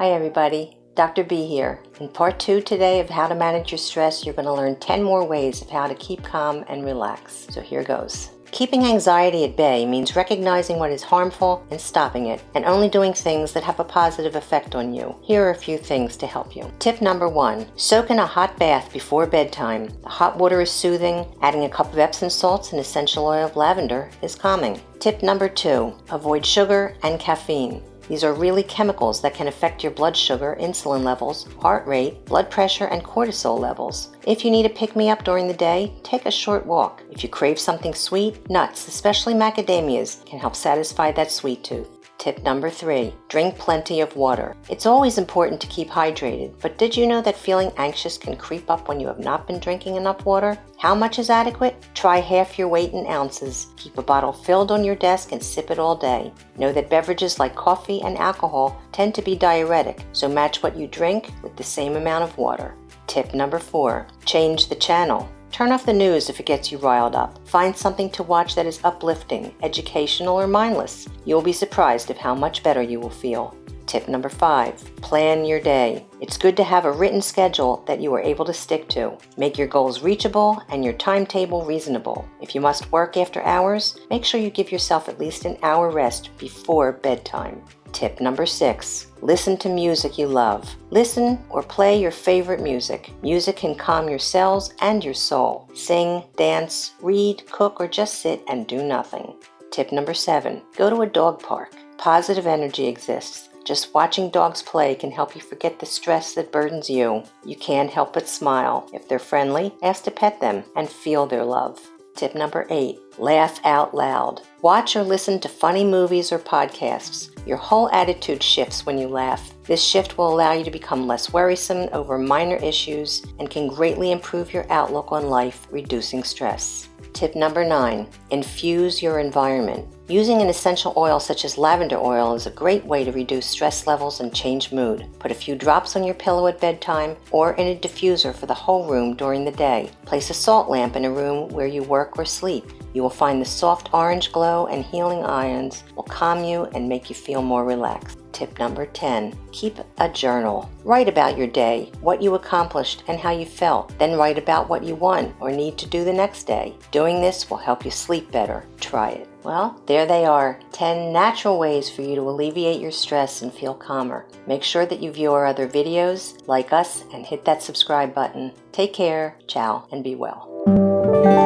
Hi everybody, Dr. B here. In part 2 today of how to manage your stress, you're going to learn 10 more ways of how to keep calm and relax. So here goes. Keeping anxiety at bay means recognizing what is harmful and stopping it, and only doing things that have a positive effect on you. Here are a few things to help you. Tip number 1, soak in a hot bath before bedtime. The hot water is soothing. Adding a cup of Epsom salts and essential oil of lavender is calming. Tip number 2, avoid sugar and caffeine. These are really chemicals that can affect your blood sugar, insulin levels, heart rate, blood pressure, and cortisol levels. If you need a pick-me-up during the day, take a short walk. If you crave something sweet, nuts, especially macadamias, can help satisfy that sweet tooth. Tip number 3, drink plenty of water. It's always important to keep hydrated, but did you know that feeling anxious can creep up when you have not been drinking enough water? How much is adequate? Try half your weight in ounces. Keep a bottle filled on your desk and sip it all day. Know that beverages like coffee and alcohol tend to be diuretic, so match what you drink with the same amount of water. Tip number 4, change the channel. Turn off the news if it gets you riled up. Find something to watch that is uplifting, educational, or mindless. You'll be surprised at how much better you will feel. Tip number 5, plan your day. It's good to have a written schedule that you are able to stick to. Make your goals reachable and your timetable reasonable. If you must work after hours, make sure you give yourself at least an hour rest before bedtime. Tip number 6, listen to music you love. Listen or play your favorite music. Music can calm your cells and your soul. Sing, dance, read, cook, or just sit and do nothing. Tip number 7, go to a dog park. Positive energy exists. Just watching dogs play can help you forget the stress that burdens you. You can't help but smile. If they're friendly, ask to pet them and feel their love. Tip number 8, laugh out loud. Watch or listen to funny movies or podcasts. Your whole attitude shifts when you laugh. This shift will allow you to become less worrisome over minor issues and can greatly improve your outlook on life, reducing stress. Tip number 9, infuse your environment. Using an essential oil such as lavender oil is a great way to reduce stress levels and change mood. Put a few drops on your pillow at bedtime or in a diffuser for the whole room during the day. Place a salt lamp in a room where you work or sleep. You will find the soft orange glow and healing ions will calm you and make you feel more relaxed. Tip number 10, keep a journal. Write about your day, what you accomplished, and how you felt. Then write about what you want or need to do the next day. Doing this will help you sleep better. Try it. Well, there they are, 10 natural ways for you to alleviate your stress and feel calmer. Make sure that you view our other videos, like us, and hit that subscribe button. Take care, ciao, and be well.